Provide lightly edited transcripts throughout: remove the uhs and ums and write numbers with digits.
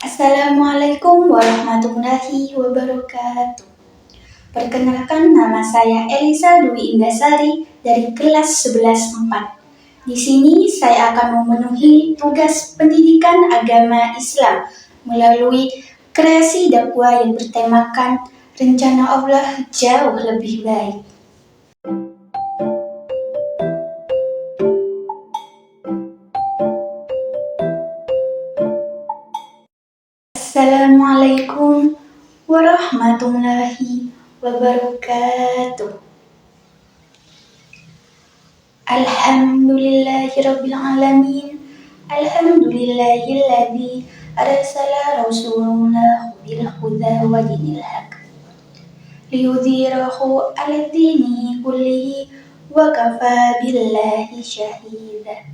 Assalamualaikum warahmatullahi wabarakatuh. Perkenalkan, nama saya Elisa Dwi Indasari dari kelas 11 4. Di sini saya akan memenuhi tugas pendidikan agama Islam melalui kreasi dakwah yang bertemakan rencana Allah jauh lebih baik. Assalamualaikum warahmatullahi wabarakatuh. Alhamdulillahirabbil alamin. Alhamdulillahilladzi arsala rasulahu bil huda wa dinil haq liyudhhirahu 'ala dini kullihi wa kafa billahi shahida.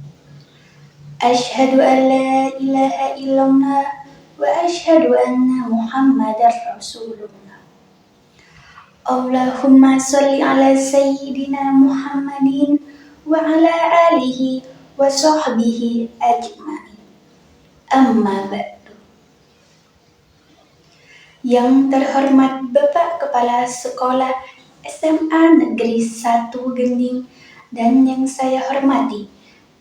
Asyhadu an la ilaha illallah wa asyhadu anna Muhammadar Rasulullah. Allahumma sholli ala sayyidina Muhammadin wa ala alihi wa sahbihi ajma'in. Amma ba'du. Yang terhormat Bapak Kepala Sekolah SMA Negeri 1 Gending dan yang saya hormati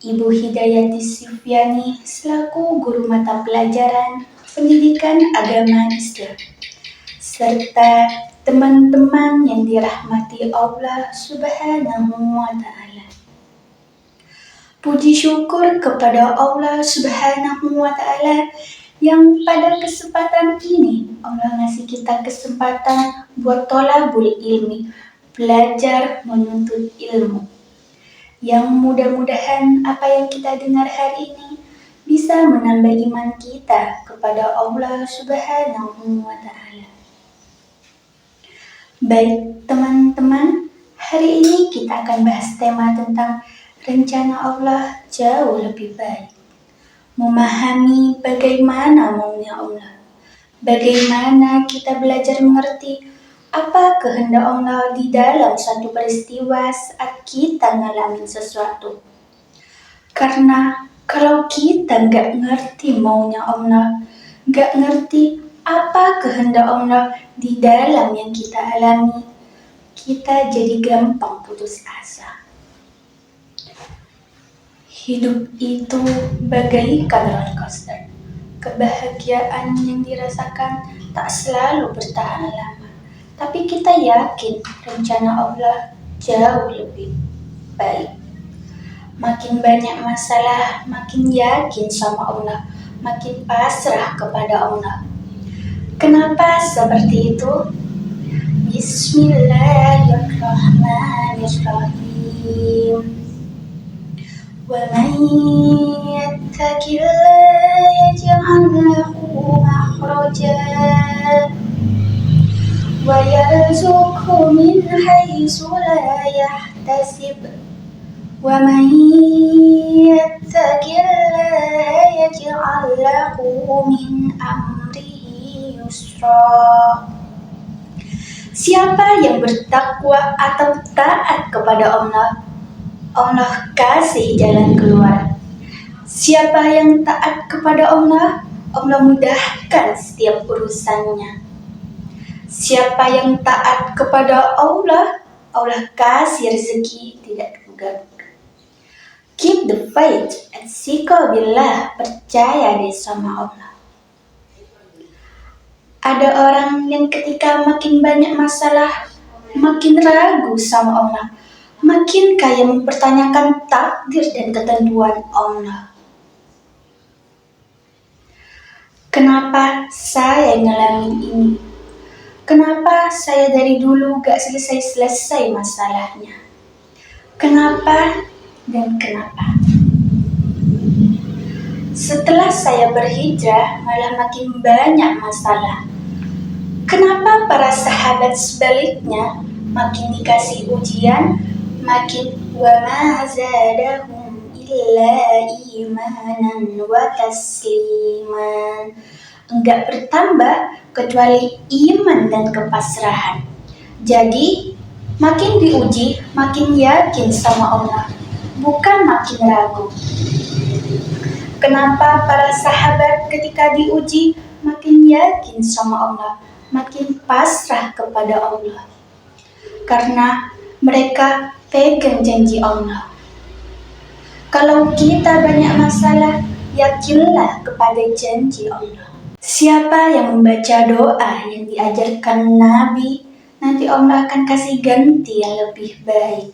Ibu Hidayati Sufyani selaku guru mata pelajaran Pendidikan Agama Islam, serta teman-teman yang dirahmati Allah Subhanahu wa Ta'ala. Puji syukur kepada Allah Subhanahu wa Ta'ala yang pada kesempatan ini Allah ngasih kita kesempatan buat thalabul ilmi, belajar menuntut ilmu. Yang mudah-mudahan apa yang kita dengar hari ini bisa menambah iman kita kepada Allah Subhanahu wa Ta'ala. Baik teman-teman, hari ini kita akan bahas tema tentang rencana Allah jauh lebih baik. Memahami bagaimana maunya Allah. Bagaimana kita belajar mengerti apa kehendak Allah di dalam satu peristiwa saat kita ngalamin sesuatu. Karena kalau kita nggak ngerti maunya Allah, nggak ngerti apa kehendak Allah di dalam yang kita alami, kita jadi gampang putus asa. Hidup itu bagaikan roller coaster. Kebahagiaan yang dirasakan tak selalu bertahan lama. Tapi kita yakin rencana Allah jauh lebih baik. Makin banyak masalah, makin yakin sama Allah, makin pasrah kepada Allah. Kenapa seperti itu? Bismillahirrahmanirrahim. Wa man yattaqillaha yaj'al lahu makhraja wa yarzuqhu min haitsu la yahtasib. Wa man yattaqillaha yaj'al lahu min amrihi yusra. Siapa yang bertakwa atau taat kepada Allah, Allah kasih jalan keluar. Siapa yang taat kepada Allah, Allah mudahkan setiap urusannya. Siapa yang taat kepada Allah, Allah kasih rezeki tidak terganggu. Keep the faith and sika billah, percaya deh sama Allah. Ada orang yang ketika makin banyak masalah, makin ragu sama Allah, makin kayak mempertanyakan takdir dan ketentuan Allah. Kenapa saya ngalamin ini? Kenapa saya dari dulu gak selesai-selesai masalahnya? Kenapa dan kenapa? Setelah saya berhijrah malah makin banyak masalah. Kenapa para sahabat sebaliknya makin dikasih ujian, makin wa ma zadahum illa imanan wa tasliman, enggak bertambah kecuali iman dan kepasrahan. Jadi makin diuji, makin yakin sama Allah, bukan makin ragu. Kenapa para sahabat ketika diuji makin yakin sama Allah, makin pasrah kepada Allah. Karena mereka pegang janji Allah. Kalau kita banyak masalah, yakinlah kepada janji Allah. Siapa yang membaca doa yang diajarkan Nabi, nanti Allah akan kasih ganti yang lebih baik.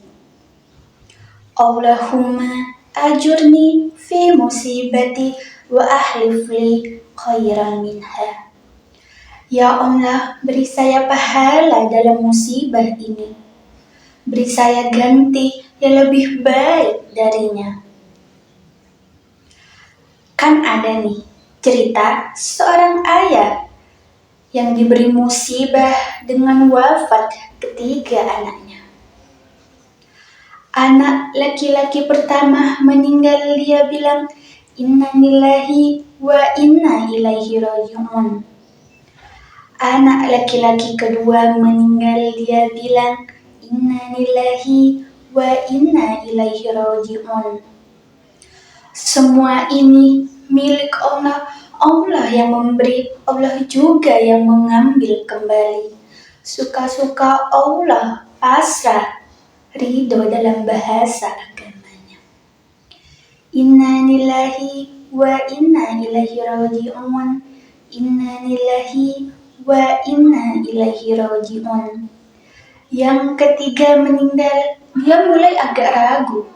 Allahumma ajurni fi musibati wa ahlif li khairan minha. Ya Allah, beri saya pahala dalam musibah ini. Beri saya ganti yang lebih baik darinya. Kan ada nih cerita seorang ayah yang diberi musibah dengan wafat ketiga anaknya. Anak laki-laki pertama meninggal, dia bilang, "Inna lillahi wa inna ilaihi raji'un." Anak laki-laki kedua meninggal, dia bilang, "Inna lillahi wa inna ilaihi raji'un." Semua ini milik Allah. Allah yang memberi, Allah juga yang mengambil kembali. Suka-suka Allah, pasrah, ridho dalam bahasa agamanya. Inna lillahi wa inna ilaihi raji'un. Inna lillahi wa inna ilaihi raji'un. Yang ketiga meninggal, dia mulai agak ragu.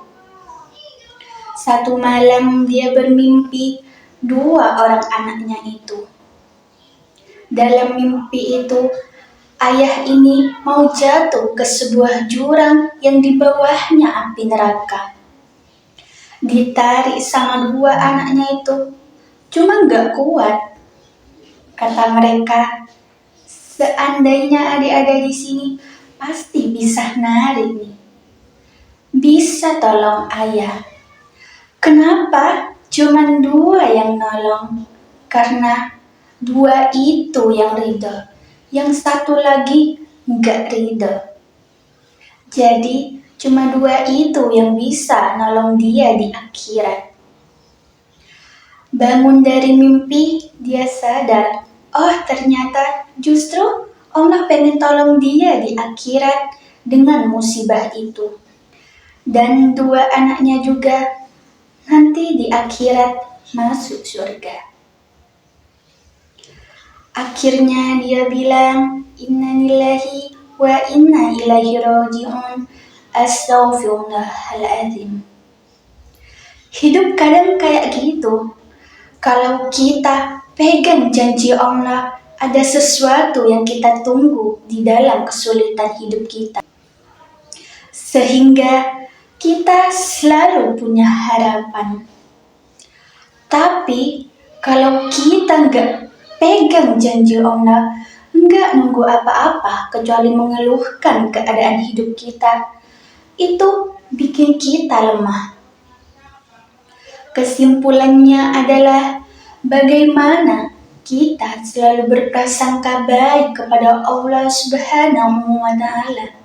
Satu malam dia bermimpi dua orang anaknya itu. Dalam mimpi itu, ayah ini mau jatuh ke sebuah jurang yang di bawahnya api neraka. Ditarik sama dua anaknya itu, cuma gak kuat. Kata mereka, seandainya adik-adik di sini pasti bisa narik nih. Bisa tolong ayah. Kenapa cuma dua yang nolong? Karena dua itu yang ridho, yang satu lagi nggak ridho. Jadi cuma dua itu yang bisa nolong dia di akhirat. Bangun dari mimpi, dia sadar, oh ternyata justru Allah pengen tolong dia di akhirat dengan musibah itu. Dan dua anaknya juga nanti di akhirat masuk surga. Akhirnya dia bilang, "Inna lillahi wa inna ilaihi raji'un. Astaghfirullahaladzim." Hidup kadang kayak gitu. Kalau kita pegang janji Allah, ada sesuatu yang kita tunggu di dalam kesulitan hidup kita. Sehingga kita selalu punya harapan. Tapi kalau kita nggak pegang janji Allah, nggak nunggu apa-apa kecuali mengeluhkan keadaan hidup kita, itu bikin kita lemah. Kesimpulannya adalah bagaimana kita selalu berprasangka baik kepada Allah Subhanahu wa Ta'ala.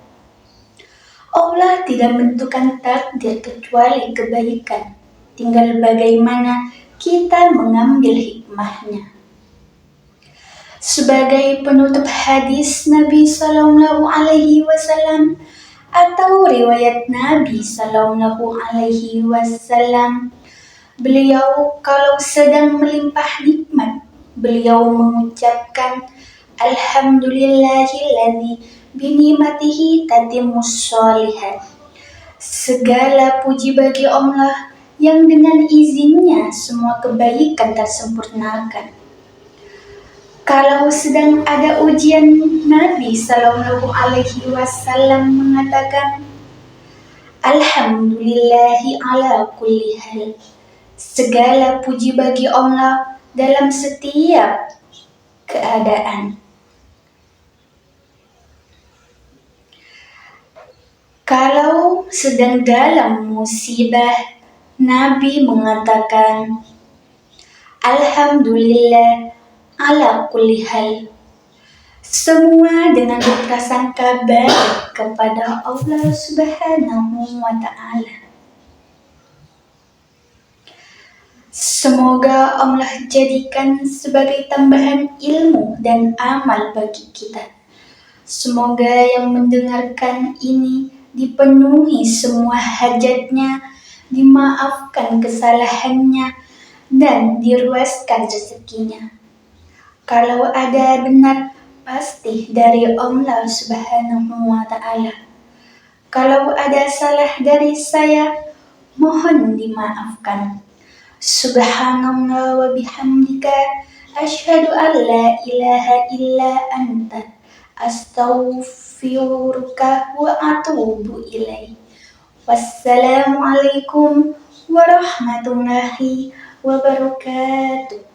Allah tidak menentukan takdir kecuali kebaikan. Tinggal bagaimana kita mengambil hikmahnya. Sebagai penutup hadis Nabi Sallallahu Alaihi Wasallam atau riwayat Nabi Sallallahu Alaihi Wasallam, beliau kalau sedang melimpah nikmat, beliau mengucapkan, "Alhamdulillahilladzi binikmatihi tatimmus sholihat." Segala puji bagi Allah yang dengan izinnya semua kebaikan tersempurnakan. Kalau sedang ada ujian, Nabi Sallallahu Alaihi Wasallam mengatakan, "Alhamdulillahi ala kulli hal." Segala puji bagi Allah dalam setiap keadaan. Kalau sedang dalam musibah, Nabi mengatakan, "Alhamdulillah ala kulli hal." Semua dengan berprasangka baik kepada Allah Subhanahu wa Ta'ala. Semoga Allah jadikan sebagai tambahan ilmu dan amal bagi kita. Semoga yang mendengarkan ini dipenuhi semua hajatnya, dimaafkan kesalahannya, dan diluaskan rezekinya. Kalau ada benar, pasti dari Allah Subhanahu wa Ta'ala. Kalau ada salah dari saya, mohon dimaafkan. Subhanallah wa bihamdika, asyhadu an la ilaha illa anta, astaghfiruka wa atubu ilaih. Wassalamualaikum warahmatullahi wabarakatuh.